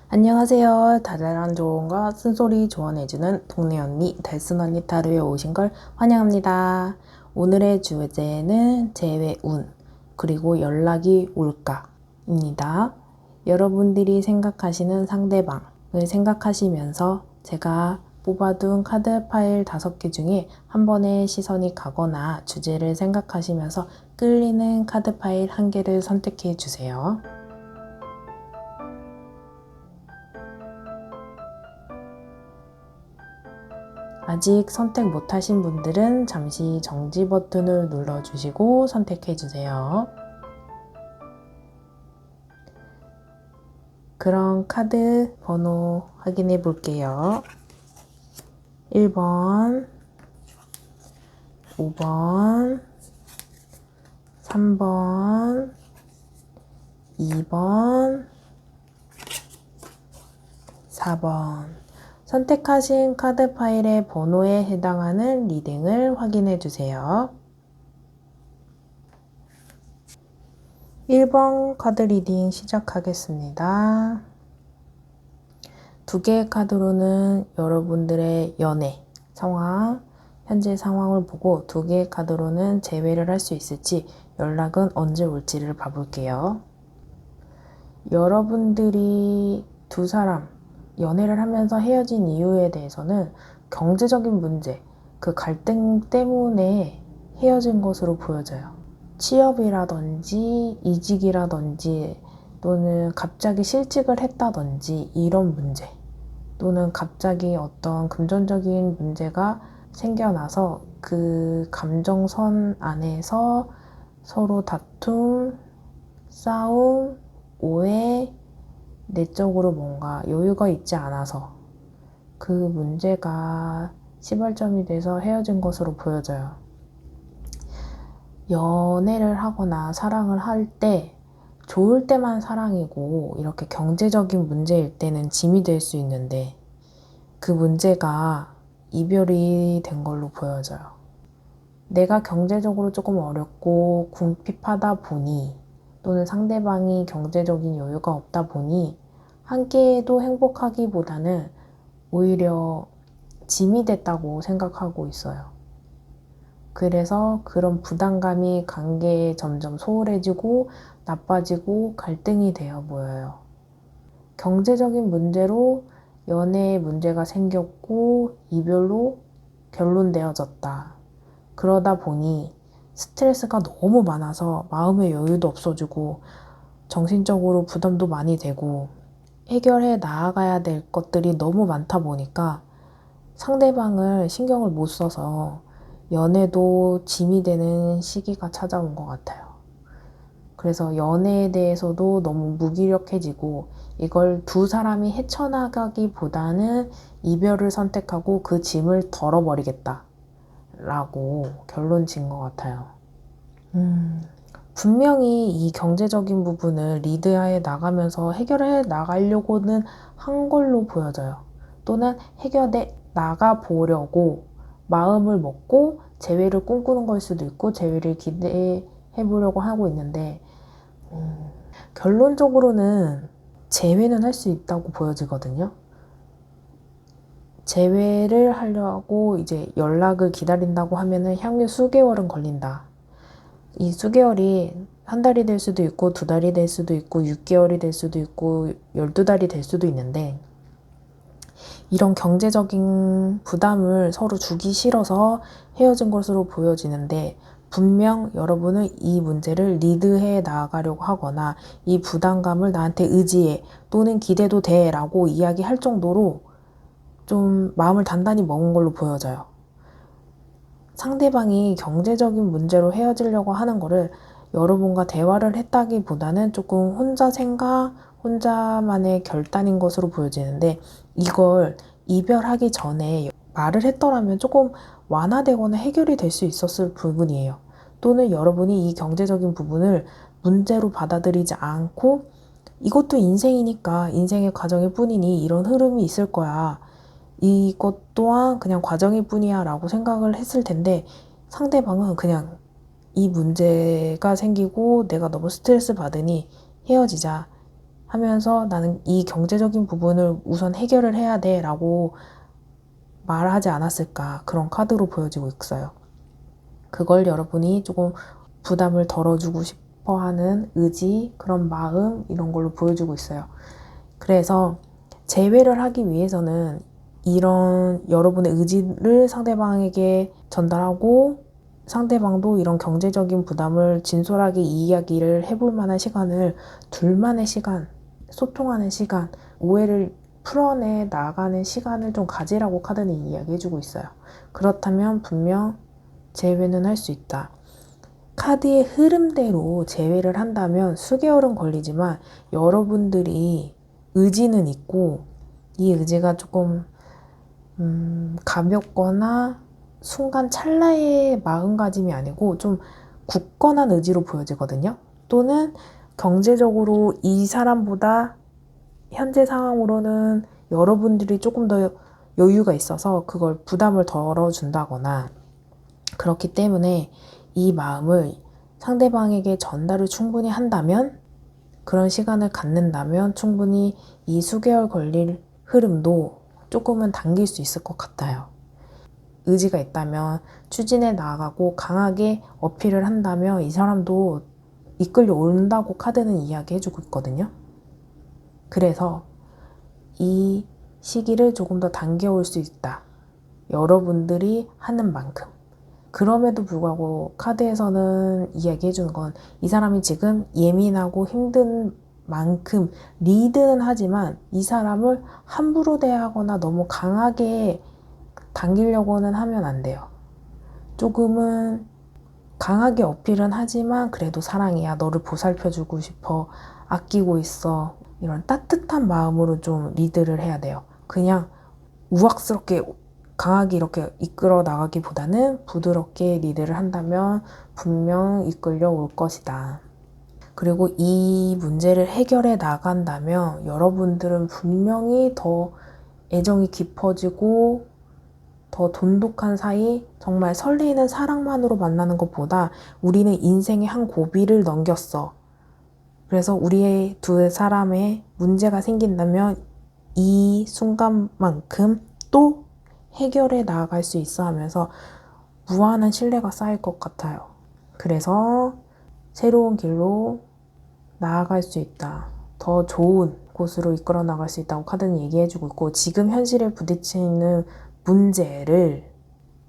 안녕하세요. 달달한 조언과 쓴소리 조언해주는 동네 언니, 달순 언니 타로에 오신 걸 환영합니다. 오늘의 주제는 재회운, 그리고 연락이 올까입니다. 여러분들이 생각하시는 상대방을 생각하시면서 제가 뽑아둔 카드 파일 5개 중에 한 번에 시선이 가거나 주제를 생각하시면서 끌리는 카드 파일 1개를 선택해 주세요. 아직 선택 못하신 분들은 잠시 정지 버튼을 눌러주시고 선택해주세요. 그럼 카드 번호 확인해 볼게요. 1번, 5번, 3번, 2번, 4번. 선택하신 카드 파일의 번호에 해당하는 리딩을 확인해 주세요. 1번 카드 리딩 시작하겠습니다. 2개의 카드로는 여러분들의 연애 상황, 현재 상황을 보고 2개의 카드로는 재회를 할 수 있을지, 연락은 언제 올지를 봐볼게요. 여러분들이 두 사람 연애를 하면서 헤어진 이유에 대해서는 경제적인 문제, 그 갈등 때문에 헤어진 것으로 보여져요. 취업이라든지 이직이라든지 또는 갑자기 실직을 했다든지 이런 문제, 또는 갑자기 어떤 금전적인 문제가 생겨나서 그 감정선 안에서 서로 다툼, 싸움, 오해, 내적으로 뭔가 여유가 있지 않아서 그 문제가 시발점이 돼서 헤어진 것으로 보여져요. 연애를 하거나 사랑을 할 때 좋을 때만 사랑이고 이렇게 경제적인 문제일 때는 짐이 될 수 있는데, 그 문제가 이별이 된 걸로 보여져요. 내가 경제적으로 조금 어렵고 궁핍하다 보니, 또는 상대방이 경제적인 여유가 없다 보니 함께해도 행복하기보다는 오히려 짐이 됐다고 생각하고 있어요. 그래서 그런 부담감이 관계에 점점 소홀해지고 나빠지고 갈등이 되어 보여요. 경제적인 문제로 연애에 문제가 생겼고 이별로 결론되어졌다. 그러다 보니 스트레스가 너무 많아서 마음의 여유도 없어지고 정신적으로 부담도 많이 되고 해결해 나아가야 될 것들이 너무 많다 보니까 상대방을 신경을 못 써서 연애도 짐이 되는 시기가 찾아온 것 같아요. 그래서 연애에 대해서도 너무 무기력해지고 이걸 두 사람이 헤쳐나가기보다는 이별을 선택하고 그 짐을 덜어버리겠다 라고 결론 진 것 같아요. 분명히 이 경제적인 부분을 리드해 나가면서 해결해 나가려고는 한 걸로 보여져요. 또는 해결해 나가보려고 마음을 먹고 재회를 꿈꾸는 걸 수도 있고 재회를 기대해 보려고 하고 있는데, 결론적으로는 재회는 할 수 있다고 보여지거든요. 재회를 하려고 이제 연락을 기다린다고 하면은 향후 수개월은 걸린다. 이 수개월이 한 달이 될 수도 있고 2달이 될 수도 있고 6개월이 될 수도 있고 12달이 될 수도 있는데, 이런 경제적인 부담을 서로 주기 싫어서 헤어진 것으로 보여지는데, 분명 여러분은 이 문제를 리드해 나가려고 하거나 이 부담감을 나한테 의지해 또는 기대도 돼 라고 이야기할 정도로 좀 마음을 단단히 먹은 걸로 보여져요. 상대방이 경제적인 문제로 헤어지려고 하는 거를 여러분과 대화를 했다기보다는 조금 혼자 생각, 혼자만의 결단인 것으로 보여지는데, 이걸 이별하기 전에 말을 했더라면 조금 완화되거나 해결이 될 수 있었을 부분이에요. 또는 여러분이 이 경제적인 부분을 문제로 받아들이지 않고 이것도 인생이니까 인생의 과정일 뿐이니 이런 흐름이 있을 거야, 이것 또한 그냥 과정일 뿐이야 라고 생각을 했을 텐데, 상대방은 그냥 이 문제가 생기고 내가 너무 스트레스 받으니 헤어지자 하면서 나는 이 경제적인 부분을 우선 해결을 해야 돼 라고 말하지 않았을까, 그런 카드로 보여지고 있어요. 그걸 여러분이 조금 부담을 덜어주고 싶어 하는 의지, 그런 마음, 이런 걸로 보여주고 있어요. 그래서 재회를 하기 위해서는 이런 여러분의 의지를 상대방에게 전달하고, 상대방도 이런 경제적인 부담을 진솔하게 이야기를 해볼 만한 시간을, 둘만의 시간, 소통하는 시간, 오해를 풀어내 나가는 시간을 좀 가지라고 카드는 이야기해주고 있어요. 그렇다면 분명 재회는 할 수 있다. 카드의 흐름대로 재회를 한다면 수개월은 걸리지만 여러분들이 의지는 있고, 이 의지가 조금 가볍거나 순간 찰나의 마음가짐이 아니고 좀 굳건한 의지로 보여지거든요. 또는 경제적으로 이 사람보다 현재 상황으로는 여러분들이 조금 더 여유가 있어서 그걸 부담을 덜어준다거나, 그렇기 때문에 이 마음을 상대방에게 전달을 충분히 한다면, 그런 시간을 갖는다면 충분히 이 수개월 걸릴 흐름도 조금은 당길 수 있을 것 같아요. 의지가 있다면 추진해 나가고 강하게 어필을 한다면 이 사람도 이끌려 온다고 카드는 이야기해주고 있거든요. 그래서 이 시기를 조금 더 당겨올 수 있다. 여러분들이 하는 만큼. 그럼에도 불구하고 카드에서는 이야기해주는 건 이 사람이 지금 예민하고 힘든 만큼 리드는 하지만 이 사람을 함부로 대하거나 너무 강하게 당기려고는 하면 안 돼요. 조금은 강하게 어필은 하지만 그래도 사랑이야, 너를 보살펴주고 싶어, 아끼고 있어, 이런 따뜻한 마음으로 좀 리드를 해야 돼요. 그냥 우악스럽게 강하게 이렇게 이끌어 나가기보다는 부드럽게 리드를 한다면 분명 이끌려 올 것이다. 그리고 이 문제를 해결해 나간다면 여러분들은 분명히 더 애정이 깊어지고 더 돈독한 사이, 정말 설레이는 사랑만으로 만나는 것보다 우리는 인생의 한 고비를 넘겼어. 그래서 우리의 두 사람의 문제가 생긴다면 이 순간만큼 또 해결해 나아갈 수 있어 하면서 무한한 신뢰가 쌓일 것 같아요. 그래서 새로운 길로 나아갈 수 있다. 더 좋은 곳으로 이끌어 나갈 수 있다고 카드는 얘기해주고 있고, 지금 현실에 부딪히는 문제를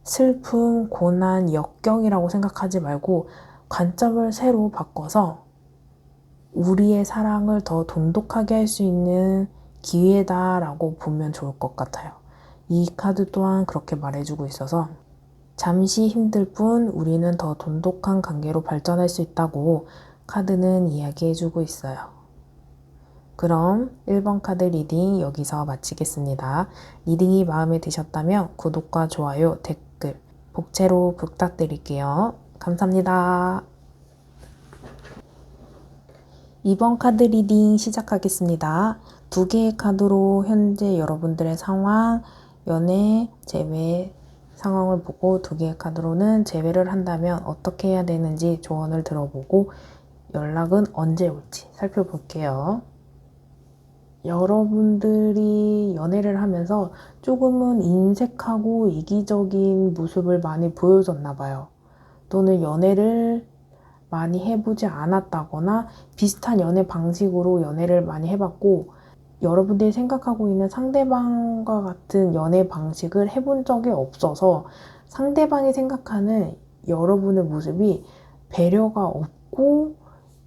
슬픔, 고난, 역경이라고 생각하지 말고 관점을 새로 바꿔서 우리의 사랑을 더 돈독하게 할 수 있는 기회다라고 보면 좋을 것 같아요. 이 카드 또한 그렇게 말해주고 있어서 잠시 힘들 뿐 우리는 더 돈독한 관계로 발전할 수 있다고 카드는 이야기해주고 있어요. 그럼 1번 카드 리딩 여기서 마치겠습니다. 리딩이 마음에 드셨다면 구독과 좋아요, 댓글, 복채로 부탁드릴게요. 감사합니다. 2번 카드 리딩 시작하겠습니다. 두 개의 카드로 현재 여러분들의 상황, 연애, 재회 상황을 보고 두 개의 카드로는 재회를 한다면 어떻게 해야 되는지 조언을 들어보고 연락은 언제 올지 살펴볼게요. 여러분들이 연애를 하면서 조금은 인색하고 이기적인 모습을 많이 보여줬나 봐요. 또는 연애를 많이 해보지 않았다거나 비슷한 연애 방식으로 연애를 많이 해봤고, 여러분들이 생각하고 있는 상대방과 같은 연애 방식을 해본 적이 없어서 상대방이 생각하는 여러분의 모습이 배려가 없고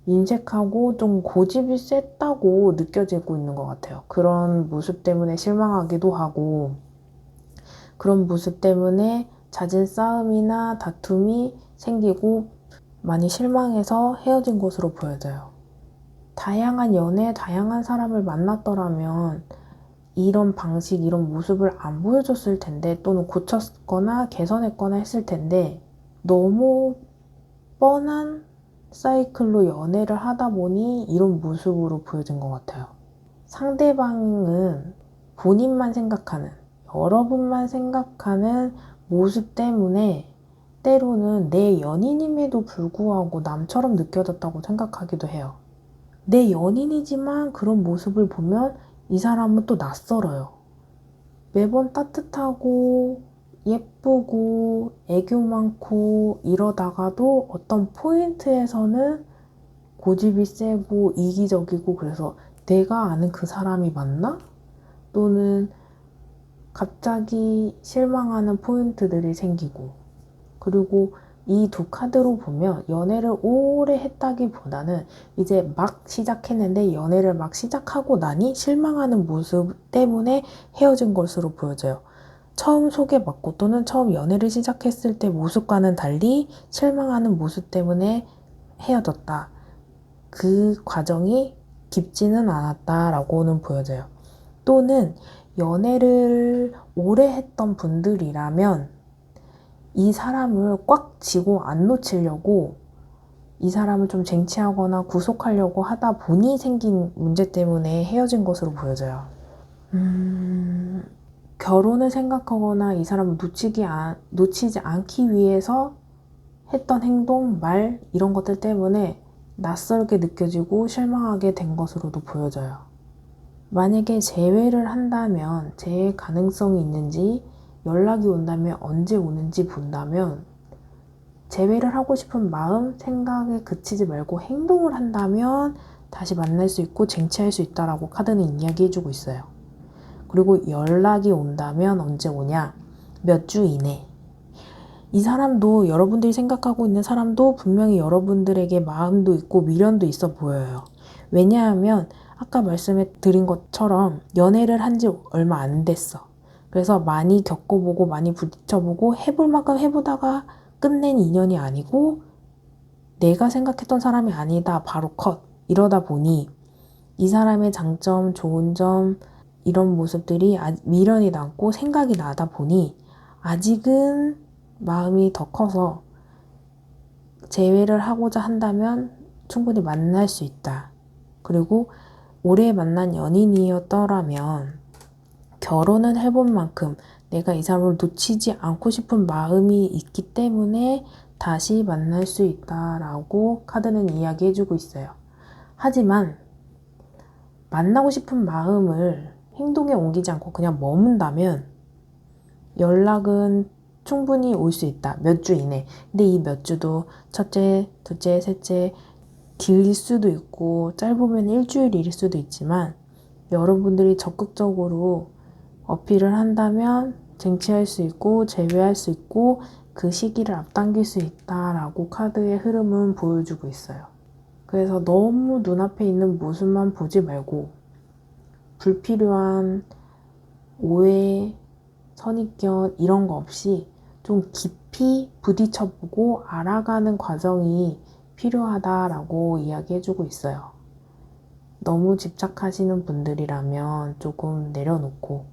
인색하고 좀 고집이 셌다고 느껴지고 있는 것 같아요. 그런 모습 때문에 실망하기도 하고, 그런 모습 때문에 잦은 싸움이나 다툼이 생기고 많이 실망해서 헤어진 것으로 보여져요. 다양한 연애, 다양한 사람을 만났더라면 이런 방식, 이런 모습을 안 보여줬을 텐데, 또는 고쳤거나 개선했거나 했을 텐데, 너무 뻔한 사이클로 연애를 하다 보니 이런 모습으로 보여진 것 같아요. 상대방은 본인만 생각하는, 여러분만 생각하는 모습 때문에 때로는 내 연인임에도 불구하고 남처럼 느껴졌다고 생각하기도 해요. 내 연인이지만 그런 모습을 보면 이 사람은 또 낯설어요. 매번 따뜻하고 예쁘고 애교 많고 이러다가도 어떤 포인트에서는 고집이 세고 이기적이고, 그래서 내가 아는 그 사람이 맞나? 또는 갑자기 실망하는 포인트들이 생기고, 그리고 이 두 카드로 보면 연애를 오래 했다기보다는 이제 막 시작했는데 연애를 막 시작하고 나니 실망하는 모습 때문에 헤어진 것으로 보여져요. 처음 소개받고 또는 처음 연애를 시작했을 때 모습과는 달리 실망하는 모습 때문에 헤어졌다. 그 과정이 깊지는 않았다라고는 보여져요. 또는 연애를 오래 했던 분들이라면 이 사람을 꽉 쥐고 안 놓치려고 이 사람을 좀 쟁취하거나 구속하려고 하다 보니 생긴 문제 때문에 헤어진 것으로 보여져요. 결혼을 생각하거나 이 사람을 놓치지 않기 위해서 했던 행동, 말 이런 것들 때문에 낯설게 느껴지고 실망하게 된 것으로도 보여져요. 만약에 재회를 한다면 재회 가능성이 있는지, 연락이 온다면 언제 오는지 본다면, 재회를 하고 싶은 마음, 생각에 그치지 말고 행동을 한다면 다시 만날 수 있고 쟁취할 수 있다라고 카드는 이야기해주고 있어요. 그리고 연락이 온다면 언제 오냐? 몇 주 이내. 이 사람도, 여러분들이 생각하고 있는 사람도 분명히 여러분들에게 마음도 있고 미련도 있어 보여요. 왜냐하면 아까 말씀해 드린 것처럼 연애를 한 지 얼마 안 됐어. 그래서 많이 겪어보고 많이 부딪혀보고 해볼 만큼 해보다가 끝낸 인연이 아니고 내가 생각했던 사람이 아니다. 바로 컷. 이러다 보니 이 사람의 장점, 좋은 점 이런 모습들이 미련이 남고 생각이 나다 보니 아직은 마음이 더 커서 재회를 하고자 한다면 충분히 만날 수 있다. 그리고 오래 만난 연인이었더라면 결혼은 해본 만큼 내가 이 사람을 놓치지 않고 싶은 마음이 있기 때문에 다시 만날 수 있다라고 카드는 이야기해주고 있어요. 하지만 만나고 싶은 마음을 행동에 옮기지 않고 그냥 머문다면 연락은 충분히 올 수 있다. 몇 주 이내. 근데 이 몇 주도 첫째, 둘째, 셋째 길일 수도 있고 짧으면 일주일일 수도 있지만 여러분들이 적극적으로 어필을 한다면 쟁취할 수 있고 재회할 수 있고 그 시기를 앞당길 수 있다라고 카드의 흐름은 보여주고 있어요. 그래서 너무 눈앞에 있는 모습만 보지 말고 불필요한 오해, 선입견 이런 거 없이 좀 깊이 부딪혀보고 알아가는 과정이 필요하다라고 이야기해주고 있어요. 너무 집착하시는 분들이라면 조금 내려놓고,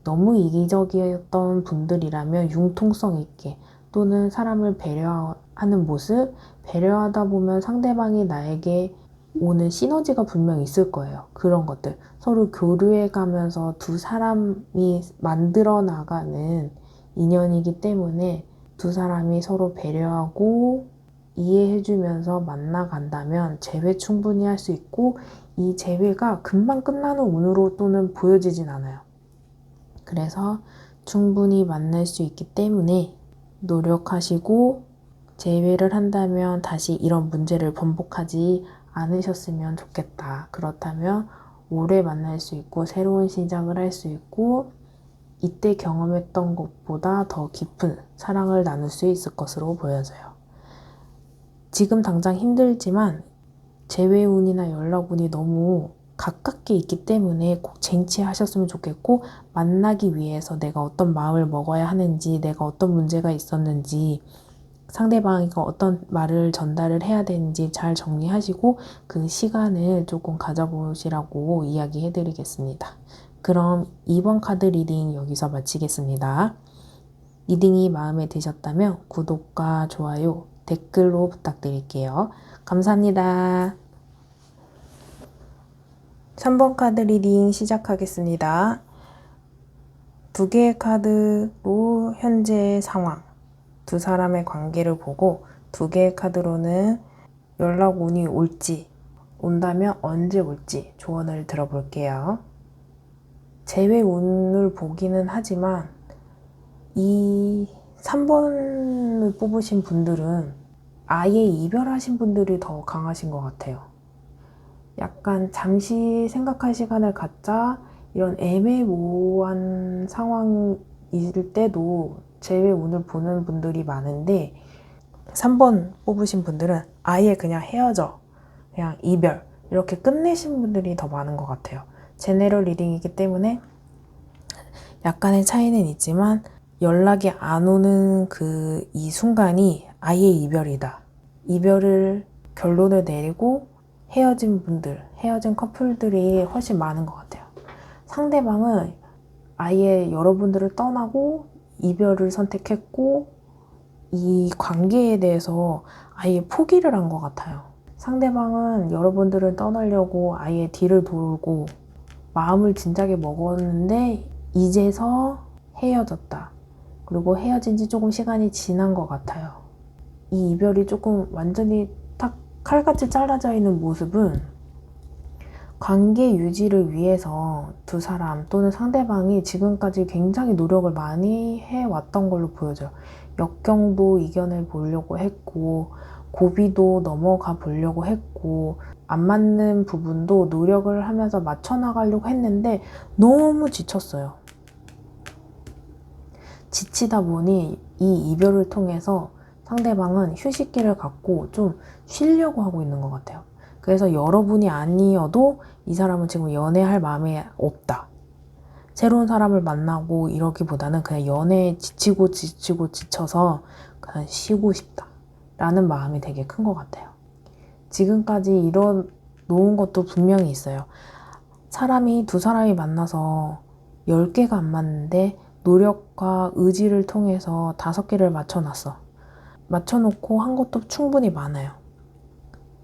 너무 이기적이었던 분들이라면 융통성 있게, 또는 사람을 배려하는 모습, 배려하다 보면 상대방이 나에게 오는 시너지가 분명 있을 거예요. 그런 것들 서로 교류해 가면서 두 사람이 만들어 나가는 인연이기 때문에 두 사람이 서로 배려하고 이해해주면서 만나간다면 재회 충분히 할 수 있고, 이 재회가 금방 끝나는 운으로 또는 보여지진 않아요. 그래서 충분히 만날 수 있기 때문에 노력하시고 재회를 한다면 다시 이런 문제를 번복하지 않으셨으면 좋겠다. 그렇다면 오래 만날 수 있고 새로운 시작을 할 수 있고 이때 경험했던 것보다 더 깊은 사랑을 나눌 수 있을 것으로 보여져요. 지금 당장 힘들지만 재회운이나 연락운이 너무 가깝게 있기 때문에 꼭 쟁취하셨으면 좋겠고, 만나기 위해서 내가 어떤 마음을 먹어야 하는지, 내가 어떤 문제가 있었는지, 상대방이 어떤 말을 전달을 해야 되는지 잘 정리하시고 그 시간을 조금 가져보시라고 이야기해드리겠습니다. 그럼 2번 카드 리딩 여기서 마치겠습니다. 리딩이 마음에 드셨다면 구독과 좋아요, 댓글로 부탁드릴게요. 감사합니다. 3번 카드 리딩 시작하겠습니다. 두 개의 카드로 현재의 상황, 두 사람의 관계를 보고 두 개의 카드로는 연락 운이 올지 온다면 언제 올지 조언을 들어볼게요. 재회 운을 보기는 하지만 이 3번을 뽑으신 분들은 아예 이별하신 분들이 더 강하신 것 같아요. 약간 잠시 생각할 시간을 갖자 이런 애매모호한 상황일 때도 재회 운을 보는 분들이 많은데 3번 뽑으신 분들은 아예 그냥 헤어져, 그냥 이별 이렇게 끝내신 분들이 더 많은 것 같아요. 제네럴 리딩이기 때문에 약간의 차이는 있지만 연락이 안 오는 이 순간이 아예 이별이다. 이별을 결론을 내리고 헤어진 분들, 헤어진 커플들이 훨씬 많은 것 같아요. 상대방은 아예 여러분들을 떠나고 이별을 선택했고 이 관계에 대해서 아예 포기를 한 것 같아요. 상대방은 여러분들을 떠나려고 아예 뒤를 돌고 마음을 진작에 먹었는데 이제서 헤어졌다. 그리고 헤어진 지 조금 시간이 지난 것 같아요. 이 이별이 조금 완전히 딱 칼같이 잘라져 있는 모습은 관계 유지를 위해서 두 사람 또는 상대방이 지금까지 굉장히 노력을 많이 해왔던 걸로 보여져요. 역경도 이겨내 보려고 했고 고비도 넘어가 보려고 했고 안 맞는 부분도 노력을 하면서 맞춰 나가려고 했는데 너무 지쳤어요. 지치다 보니 이 이별을 통해서 상대방은 휴식기를 갖고 좀 쉬려고 하고 있는 것 같아요. 그래서 여러분이 아니어도 이 사람은 지금 연애할 마음이 없다. 새로운 사람을 만나고 이러기보다는 그냥 연애에 지쳐서 그냥 쉬고 싶다. 라는 마음이 되게 큰 것 같아요. 지금까지 이런 놓은 것도 분명히 있어요. 두 사람이 만나서 10개가 안 맞는데 노력과 의지를 통해서 5개를 맞춰놨어. 맞춰놓고 한 것도 충분히 많아요.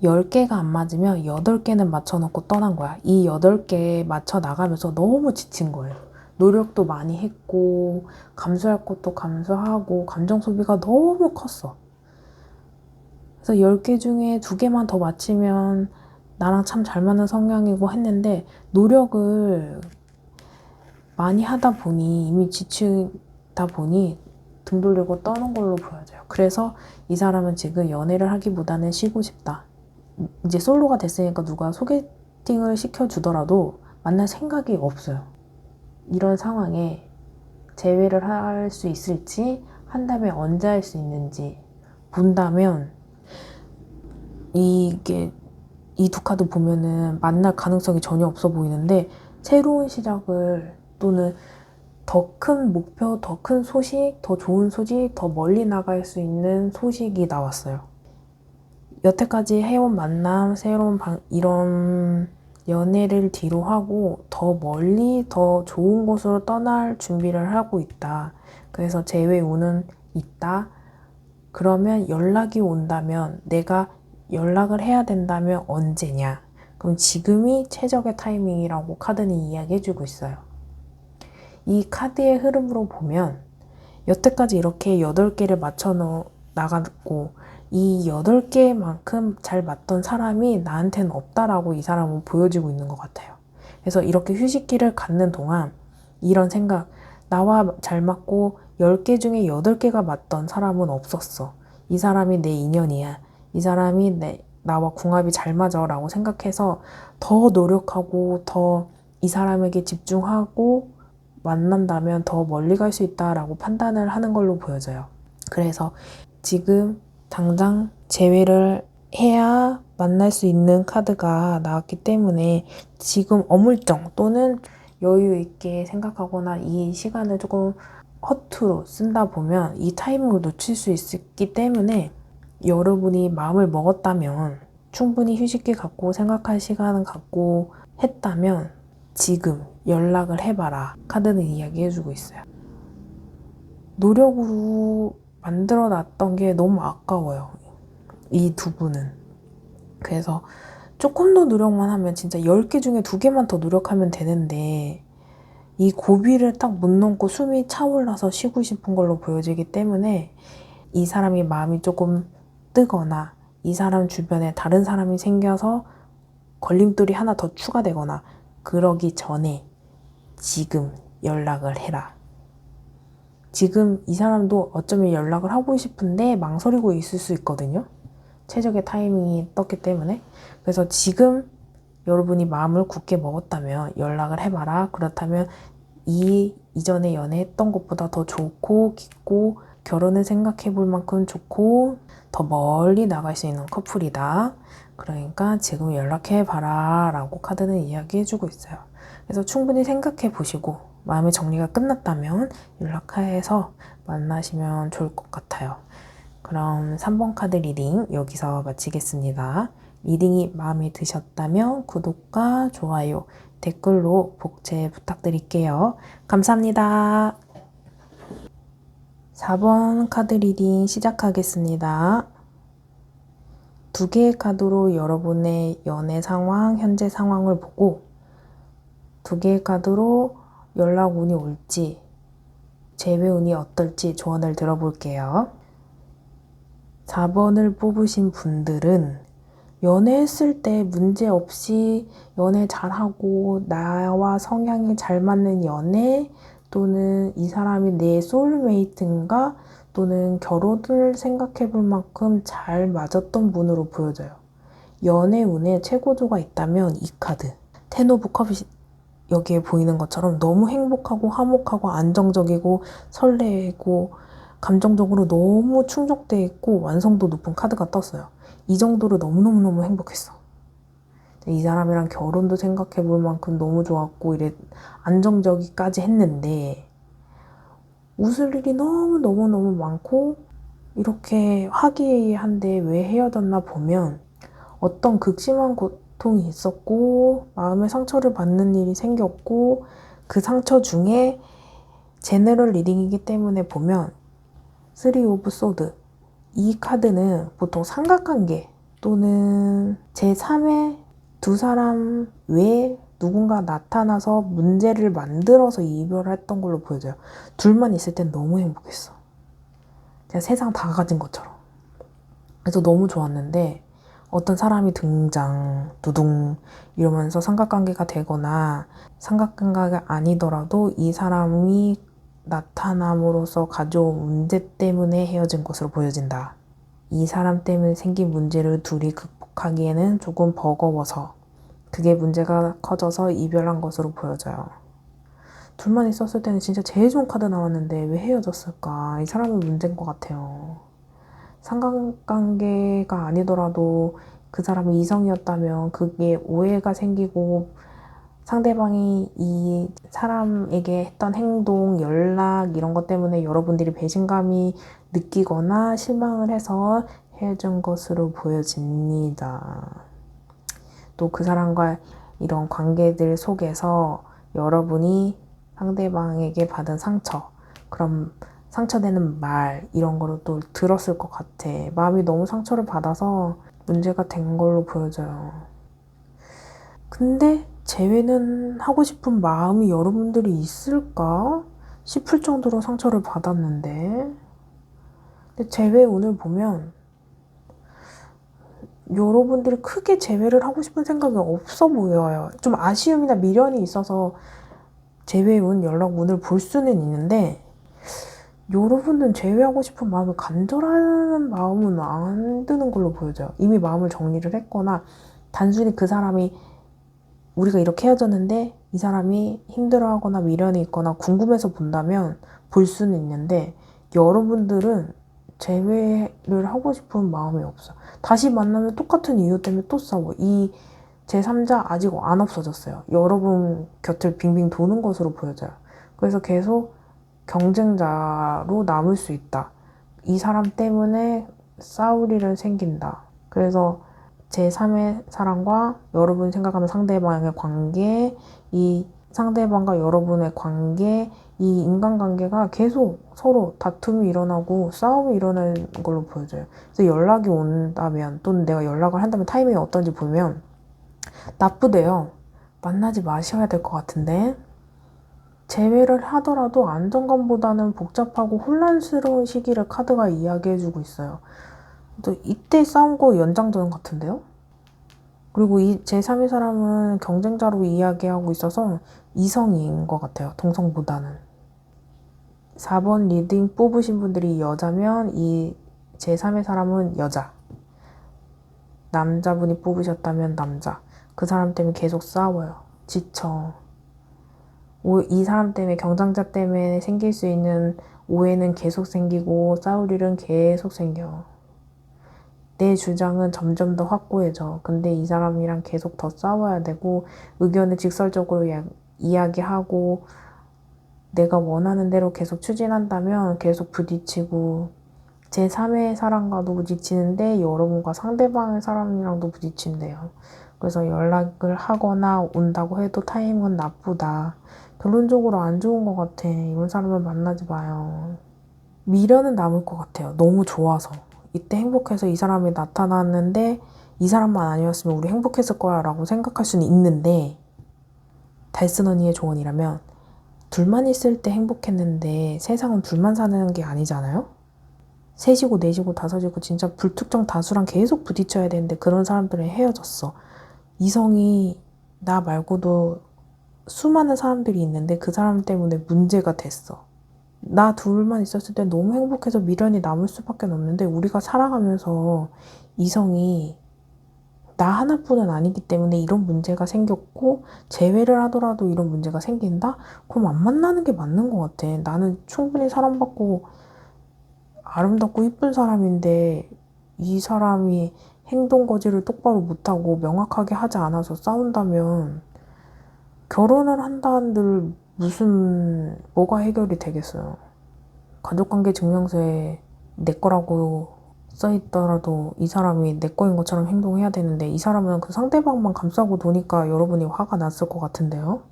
10개가 안 맞으면 8개는 맞춰놓고 떠난 거야. 이 8개 맞춰 나가면서 너무 지친 거예요. 노력도 많이 했고 감수할 것도 감수하고 감정 소비가 너무 컸어. 그래서 10개 중에 2개만 더 맞추면 나랑 참 잘 맞는 성향이고 했는데 노력을 많이 하다 보니 이미 지치다 보니 등 돌리고 떠는 걸로 보여져요. 그래서 이 사람은 지금 연애를 하기보다는 쉬고 싶다. 이제 솔로가 됐으니까 누가 소개팅을 시켜주더라도 만날 생각이 없어요. 이런 상황에 재회를 할 수 있을지, 한다면 언제 할 수 있는지 본다면 이 두 카드 보면은 만날 가능성이 전혀 없어 보이는데 새로운 시작을 또는 더 큰 목표, 더 큰 소식, 더 좋은 소식, 더 멀리 나갈 수 있는 소식이 나왔어요. 여태까지 해온 만남, 이런 연애를 뒤로 하고 더 멀리 더 좋은 곳으로 떠날 준비를 하고 있다. 그래서 재회 운은 있다. 그러면 연락이 온다면 내가 연락을 해야 된다면 언제냐? 그럼 지금이 최적의 타이밍이라고 카드는 이야기해주고 있어요. 이 카드의 흐름으로 보면 여태까지 이렇게 8개를 맞춰 나갔고 이 8개만큼 잘 맞던 사람이 나한테는 없다라고 이 사람은 보여지고 있는 것 같아요. 그래서 이렇게 휴식기를 갖는 동안 이런 생각, 나와 잘 맞고 10개 중에 8개가 맞던 사람은 없었어. 이 사람이 내 인연이야. 이 사람이 나와 궁합이 잘 맞아 라고 생각해서 더 노력하고 더 이 사람에게 집중하고 만난다면 더 멀리 갈 수 있다라고 판단을 하는 걸로 보여져요. 그래서 지금 당장 재회를 해야 만날 수 있는 카드가 나왔기 때문에 지금 어물쩡 또는 여유 있게 생각하거나 이 시간을 조금 허투루 쓴다 보면 이 타이밍을 놓칠 수 있기 때문에 여러분이 마음을 먹었다면 충분히 휴식기 갖고 생각할 시간을 갖고 했다면 지금 연락을 해봐라. 카드는 이야기해주고 있어요. 노력으로 만들어 놨던 게 너무 아까워요. 이 두 분은. 그래서 조금 더 노력만 하면 진짜 10개 중에 2개만 더 노력하면 되는데 이 고비를 딱 못 넘고 숨이 차올라서 쉬고 싶은 걸로 보여지기 때문에 이 사람이 마음이 조금 뜨거나 이 사람 주변에 다른 사람이 생겨서 걸림돌이 하나 더 추가되거나 그러기 전에 지금 연락을 해라. 지금 이 사람도 어쩌면 연락을 하고 싶은데 망설이고 있을 수 있거든요. 최적의 타이밍이 떴기 때문에. 그래서 지금 여러분이 마음을 굳게 먹었다면 연락을 해봐라. 그렇다면 이전에 연애했던 것보다 더 좋고 깊고 결혼을 생각해 볼 만큼 좋고 더 멀리 나갈 수 있는 커플이다. 그러니까 지금 연락해봐라 라고 카드는 이야기해주고 있어요. 그래서 충분히 생각해 보시고 마음의 정리가 끝났다면 연락해서 만나시면 좋을 것 같아요. 그럼 3번 카드 리딩 여기서 마치겠습니다. 리딩이 마음에 드셨다면 구독과 좋아요, 댓글로 복제 부탁드릴게요. 감사합니다. 4번 카드 리딩 시작하겠습니다. 두 개의 카드로 여러분의 연애 상황, 현재 상황을 보고 두 개의 카드로 연락 운이 올지, 재회 운이 어떨지 조언을 들어볼게요. 4번을 뽑으신 분들은 연애했을 때 문제없이 연애 잘하고 나와 성향이 잘 맞는 연애 또는 이 사람이 내 소울메이트인가 또는 결혼을 생각해 볼 만큼 잘 맞았던 분으로 보여져요. 연애 운에 최고조가 있다면 이 카드 텐 오브 컵이 여기에 보이는 것처럼 너무 행복하고 화목하고 안정적이고 설레고 감정적으로 너무 충족되어 있고 완성도 높은 카드가 떴어요. 이 정도로 너무너무너무 행복했어. 이 사람이랑 결혼도 생각해 볼 만큼 너무 좋았고 이래 안정적이까지 했는데 웃을 일이 너무너무너무 많고 이렇게 화기애애한데 왜 헤어졌나 보면 어떤 극심한 고통이 있었고 마음의 상처를 받는 일이 생겼고 그 상처 중에 제너럴 리딩이기 때문에 보면 3 오브 소드 이 카드는 보통 삼각관계 또는 제3의 두 사람 외에 누군가 나타나서 문제를 만들어서 이별했던 걸로 보여져요. 둘만 있을 땐 너무 행복했어. 그냥 세상 다 가진 것처럼. 그래서 너무 좋았는데 어떤 사람이 등장, 두둥 이러면서 삼각관계가 되거나 삼각관계가 아니더라도 이 사람이 나타남으로써 가져온 문제 때문에 헤어진 것으로 보여진다. 이 사람 때문에 생긴 문제를 둘이 극복하기에는 조금 버거워서 그게 문제가 커져서 이별한 것으로 보여져요. 둘만 있었을 때는 진짜 제일 좋은 카드 나왔는데 왜 헤어졌을까? 이 사람이 문제인 것 같아요. 삼각관계가 아니더라도 그 사람이 이성이었다면 그게 오해가 생기고 상대방이 이 사람에게 했던 행동, 연락 이런 것 때문에 여러분들이 배신감이 느끼거나 실망을 해서 헤어진 것으로 보여집니다. 또 그 사람과 이런 관계들 속에서 여러분이 상대방에게 받은 상처, 그럼 상처되는 말 이런 거를 또 들었을 것 같아. 마음이 너무 상처를 받아서 문제가 된 걸로 보여져요. 근데 재회는 하고 싶은 마음이 여러분들이 있을까 싶을 정도로 상처를 받았는데 근데 재회 운을 보면 여러분들이 크게 재회를 하고 싶은 생각이 없어 보여요. 좀 아쉬움이나 미련이 있어서 재회 운, 연락 운을 볼 수는 있는데 여러분은 재회하고 싶은 마음을 간절한 마음은 안 드는 걸로 보여져요. 이미 마음을 정리를 했거나 단순히 그 사람이 우리가 이렇게 헤어졌는데 이 사람이 힘들어하거나 미련이 있거나 궁금해서 본다면 볼 수는 있는데 여러분들은 재회를 하고 싶은 마음이 없어. 다시 만나면 똑같은 이유 때문에 또 싸워. 이 제3자 아직 안 없어졌어요. 여러분 곁을 빙빙 도는 것으로 보여져요. 그래서 계속 경쟁자로 남을 수 있다. 이 사람 때문에 싸울 일은 생긴다. 그래서 제3의 사람과 여러분이 생각하는 상대방의 관계, 이 상대방과 여러분의 관계, 이 인간관계가 계속 서로 다툼이 일어나고 싸움이 일어나는 걸로 보여져요. 그래서 연락이 온다면 또는 내가 연락을 한다면 타이밍이 어떤지 보면 나쁘대요. 만나지 마셔야 될 것 같은데 재회를 하더라도 안정감보다는 복잡하고 혼란스러운 시기를 카드가 이야기해주고 있어요. 또 이때 싸운 거 연장전 같은데요? 그리고 이 제3의 사람은 경쟁자로 이야기하고 있어서 이성인 것 같아요. 동성보다는. 4번 리딩 뽑으신 분들이 여자면 이 제3의 사람은 여자. 남자분이 뽑으셨다면 남자. 그 사람 때문에 계속 싸워요. 지쳐. 이 사람 때문에, 경쟁자 때문에 생길 수 있는 오해는 계속 생기고 싸울 일은 계속 생겨. 내 주장은 점점 더 확고해져. 근데 이 사람이랑 계속 더 싸워야 되고 의견을 직설적으로 이야기하고 내가 원하는 대로 계속 추진한다면 계속 부딪히고 제3의 사람과도 부딪히는데 여러분과 상대방의 사람이랑도 부딪힌대요. 그래서 연락을 하거나 온다고 해도 타이밍은 나쁘다. 결론적으로 안 좋은 것 같아. 이런 사람을 만나지 마요. 미련은 남을 것 같아요. 너무 좋아서. 이때 행복해서 이 사람이 나타났는데 이 사람만 아니었으면 우리 행복했을 거야 라고 생각할 수는 있는데 달슨 언니의 조언이라면 둘만 있을 때 행복했는데 세상은 둘만 사는 게 아니잖아요? 셋이고 넷이고 다섯이고 진짜 불특정 다수랑 계속 부딪혀야 되는데 그런 사람들은 헤어졌어. 이성이 나 말고도 수많은 사람들이 있는데 그 사람 때문에 문제가 됐어. 나 둘만 있었을 때 너무 행복해서 미련이 남을 수밖에 없는데 우리가 살아가면서 이성이 나 하나뿐은 아니기 때문에 이런 문제가 생겼고 재회를 하더라도 이런 문제가 생긴다? 그럼 안 만나는 게 맞는 것 같아. 나는 충분히 사랑받고 아름답고 이쁜 사람인데 이 사람이 행동 거지를 똑바로 못하고 명확하게 하지 않아서 싸운다면 결혼을 한다는들 무슨 뭐가 해결이 되겠어요. 가족관계 증명서에 내 거라고 써있더라도 이 사람이 내 거인 것처럼 행동해야 되는데 이 사람은 그 상대방만 감싸고 도니까 여러분이 화가 났을 것 같은데요.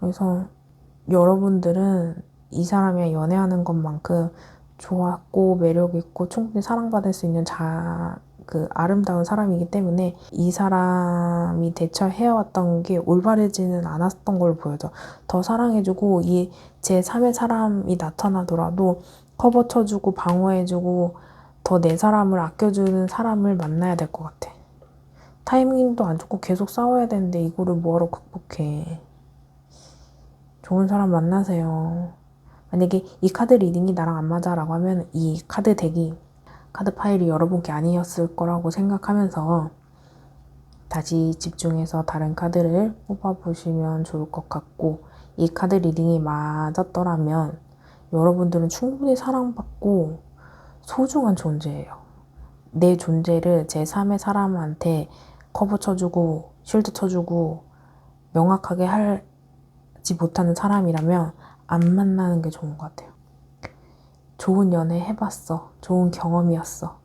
그래서 여러분들은 이 사람이 연애하는 것만큼 좋았고 매력있고 충분히 사랑받을 수 있는 그 아름다운 사람이기 때문에 이 사람이 대처해왔던 게 올바르지는 않았던 걸로 보여져. 더 사랑해주고 이 제3의 사람이 나타나더라도 커버 쳐주고 방어해주고 더 내 사람을 아껴주는 사람을 만나야 될 것 같아. 타이밍도 안 좋고 계속 싸워야 되는데 이거를 뭐하러 극복해. 좋은 사람 만나세요. 만약에 이 카드 리딩이 나랑 안 맞아 라고 하면 이 카드 덱이 카드 파일이 여러분께 아니었을 거라고 생각하면서 다시 집중해서 다른 카드를 뽑아보시면 좋을 것 같고 이 카드 리딩이 맞았더라면 여러분들은 충분히 사랑받고 소중한 존재예요. 내 존재를 제3의 사람한테 커버 쳐주고 쉴드 쳐주고 명확하게 하지 못하는 사람이라면 안 만나는 게 좋은 것 같아요. 좋은 연애 해봤어. 좋은 경험이었어.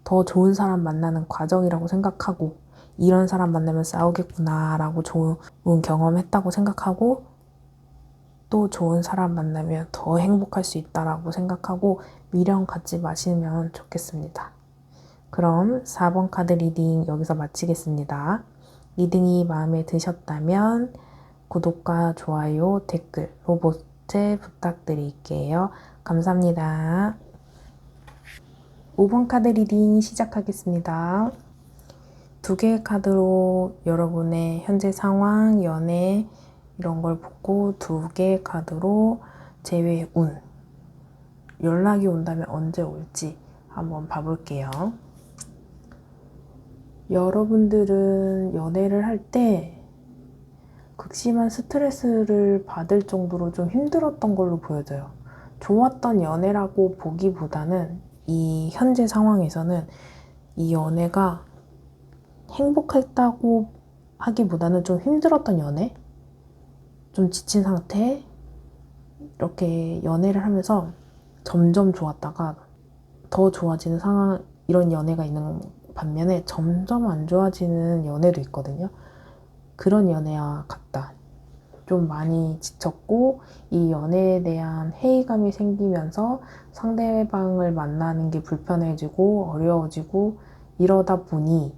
더 좋은 사람 만나는 과정이라고 생각하고 이런 사람 만나면 싸우겠구나 라고 좋은 경험했다고 생각하고 또 좋은 사람 만나면 더 행복할 수 있다라고 생각하고 미련 갖지 마시면 좋겠습니다. 그럼 4번 카드 리딩 여기서 마치겠습니다. 리딩이 마음에 드셨다면 구독과 좋아요, 댓글, 로봇 부탁드릴게요. 감사합니다. 5번 카드 리딩 시작하겠습니다. 두 개의 카드로 여러분의 현재 상황, 연애 이런 걸 보고 두 개의 카드로 재회의 운, 연락이 온다면 언제 올지 한번 봐볼게요. 여러분들은 연애를 할 때 극심한 스트레스를 받을 정도로 좀 힘들었던 걸로 보여져요. 좋았던 연애라고 보기보다는 이 현재 상황에서는 이 연애가 행복했다고 하기보다는 좀 힘들었던 연애? 좀 지친 상태? 이렇게 연애를 하면서 점점 좋았다가 더 좋아지는 상황, 이런 연애가 있는 반면에 점점 안 좋아지는 연애도 있거든요. 그런 연애와 같다. 좀 많이 지쳤고 이 연애에 대한 회의감이 생기면서 상대방을 만나는 게 불편해지고 어려워지고 이러다 보니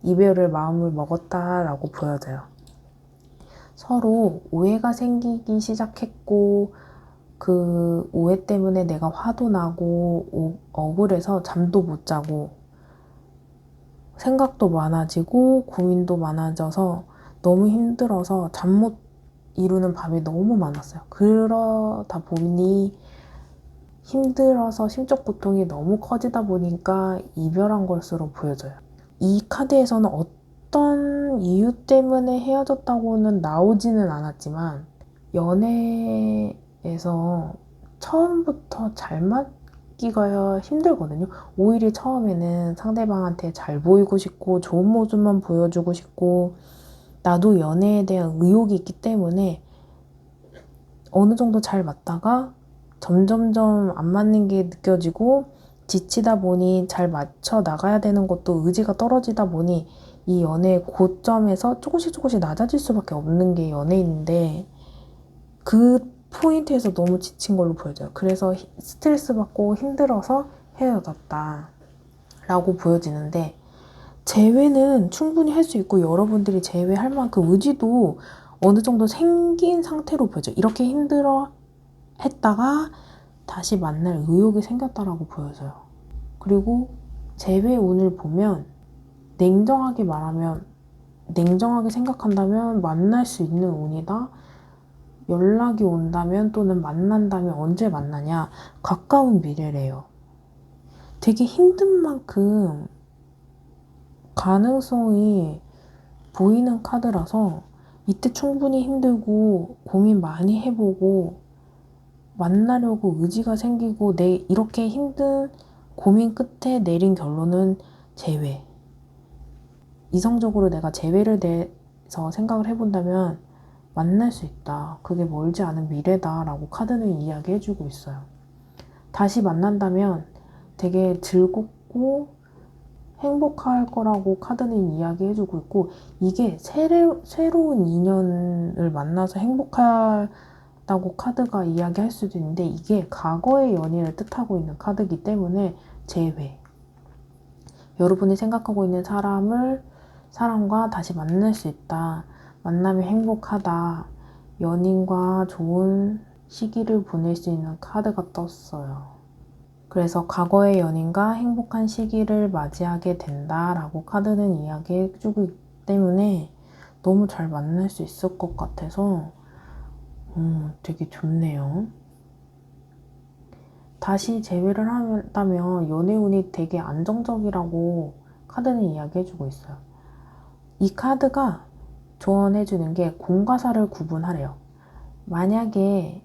이별을 마음을 먹었다라고 보여져요. 서로 오해가 생기기 시작했고 그 오해 때문에 내가 화도 나고 억울해서 잠도 못 자고 생각도 많아지고 고민도 많아져서 너무 힘들어서 잠 못 이루는 밤이 너무 많았어요. 그러다 보니 힘들어서 심적 고통이 너무 커지다 보니까 이별한 것으로 보여져요. 이 카드에서는 어떤 이유 때문에 헤어졌다고는 나오지는 않았지만 연애에서 처음부터 잘 맞기가 힘들거든요. 오히려 처음에는 상대방한테 잘 보이고 싶고 좋은 모습만 보여주고 싶고 나도 연애에 대한 의욕이 있기 때문에 어느 정도 잘 맞다가 점점점 안 맞는 게 느껴지고 지치다 보니 잘 맞춰 나가야 되는 것도 의지가 떨어지다 보니 이 연애의 고점에서 조금씩 낮아질 수밖에 없는 게 연애인데 그 포인트에서 너무 지친 걸로 보여져요. 그래서 스트레스 받고 힘들어서 헤어졌다 라고 보여지는데 재회는 충분히 할 수 있고 여러분들이 재회할 만큼 의지도 어느 정도 생긴 상태로 보여져요. 이렇게 힘들어 했다가 다시 만날 의욕이 생겼다라고 보여져요. 그리고 재회 운을 보면 냉정하게 말하면 냉정하게 생각한다면 만날 수 있는 운이다. 연락이 온다면 또는 만난다면 언제 만나냐? 가까운 미래래요. 되게 힘든 만큼 가능성이 보이는 카드라서 이때 충분히 힘들고 고민 많이 해보고 만나려고 의지가 생기고 내 이렇게 힘든 고민 끝에 내린 결론은 재회. 이성적으로 내가 재회를 대해서 생각을 해본다면 만날 수 있다. 그게 멀지 않은 미래다 라고 카드는 이야기해주고 있어요. 다시 만난다면 되게 즐겁고 행복할 거라고 카드는 이야기해주고 있고 이게 새로운 인연을 만나서 행복하다고 카드가 이야기할 수도 있는데 이게 과거의 연인을 뜻하고 있는 카드이기 때문에 재회. 여러분이 생각하고 있는 사람과 다시 만날 수 있다. 만나면 행복하다. 연인과 좋은 시기를 보낼 수 있는 카드가 떴어요. 그래서 과거의 연인과 행복한 시기를 맞이하게 된다라고 카드는 이야기해주고 있기 때문에 너무 잘 만날 수 있을 것 같아서 되게 좋네요. 다시 재회를 한다면 연애운이 되게 안정적이라고 카드는 이야기해주고 있어요. 이 카드가 조언해주는 게 공과 사를 구분하래요. 만약에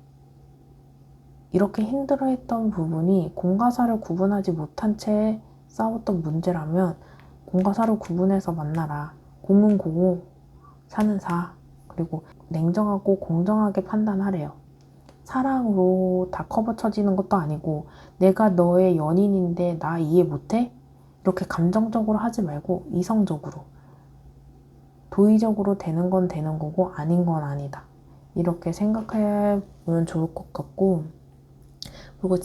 이렇게 힘들어했던 부분이 공과 사를 구분하지 못한 채 싸웠던 문제라면 공과 사를 구분해서 만나라. 공은 공우, 사는 사. 그리고 냉정하고 공정하게 판단하래요. 사랑으로 다 커버 쳐지는 것도 아니고 내가 너의 연인인데 나 이해 못해? 이렇게 감정적으로 하지 말고 이성적으로 도의적으로 되는 건 되는 거고 아닌 건 아니다. 이렇게 생각해보면 좋을 것 같고 그리고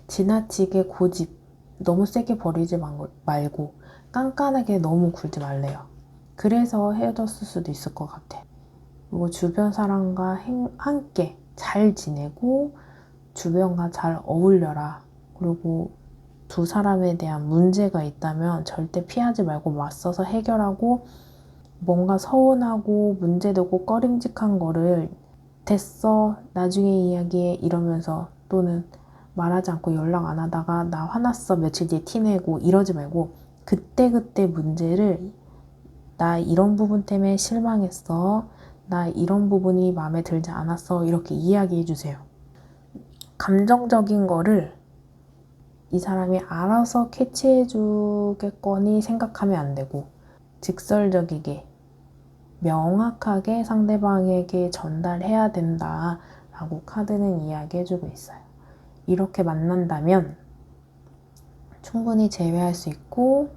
지나치게 고집 너무 세게 버리지 말고 깐깐하게 너무 굴지 말래요. 그래서 헤어졌을 수도 있을 것 같아. 그리고 주변 사람과 함께 잘 지내고 주변과 잘 어울려라. 그리고 두 사람에 대한 문제가 있다면 절대 피하지 말고 맞서서 해결하고 뭔가 서운하고 문제되고 꺼림직한 거를 됐어 나중에 이야기해 이러면서 또는 말하지 않고 연락 안 하다가 나 화났어 며칠 뒤에 티내고 이러지 말고 그때그때 문제를 나 이런 부분 때문에 실망했어 나 이런 부분이 마음에 들지 않았어 이렇게 이야기해 주세요. 감정적인 거를 이 사람이 알아서 캐치해 주겠거니 생각하면 안 되고 직설적이게 명확하게 상대방에게 전달해야 된다라고 카드는 이야기해주고 있어요. 이렇게 만난다면 충분히 재회할 수 있고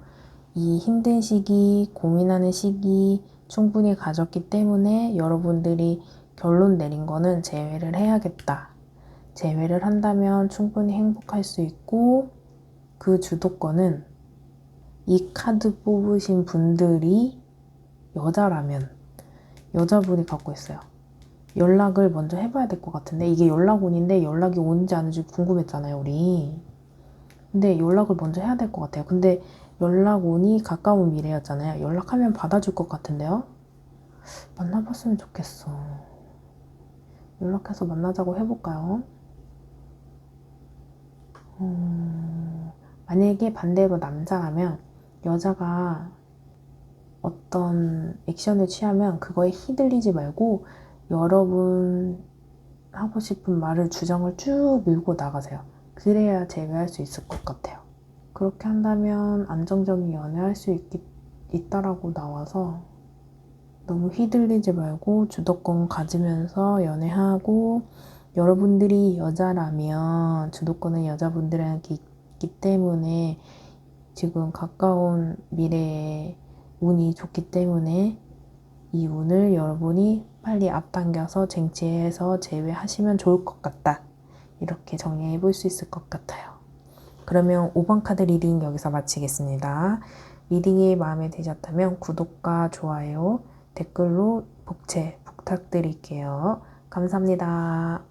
이 힘든 시기, 고민하는 시기 충분히 가졌기 때문에 여러분들이 결론 내린 거는 재회를 해야겠다. 재회를 한다면 충분히 행복할 수 있고 그 주도권은 이 카드 뽑으신 분들이 여자라면 여자분이 갖고 있어요. 연락을 먼저 해봐야 될 것 같은데 이게 연락운인데 연락이 오는지 안 오는지 궁금했잖아요 우리. 근데 연락을 먼저 해야 될 것 같아요. 근데 연락 운이 가까운 미래였잖아요. 연락하면 받아줄 것 같은데요? 만나봤으면 좋겠어. 연락해서 만나자고 해볼까요? 만약에 반대로 남자라면 여자가 어떤 액션을 취하면 그거에 휘둘리지 말고 여러분 하고 싶은 말을 주장을 쭉 밀고 나가세요. 그래야 제외할 수 있을 것 같아요. 그렇게 한다면 안정적인 연애할 수 있다라고 나와서 너무 휘둘리지 말고 주도권 가지면서 연애하고 여러분들이 여자라면 주도권은 여자분들한테 있기 때문에 지금 가까운 미래에 운이 좋기 때문에 이 운을 여러분이 빨리 앞당겨서 쟁취해서 제외하시면 좋을 것 같다. 이렇게 정리해 볼 수 있을 것 같아요. 그러면 5번 카드 리딩 여기서 마치겠습니다. 리딩이 마음에 드셨다면 구독과 좋아요, 댓글로 복채 부탁드릴게요. 감사합니다.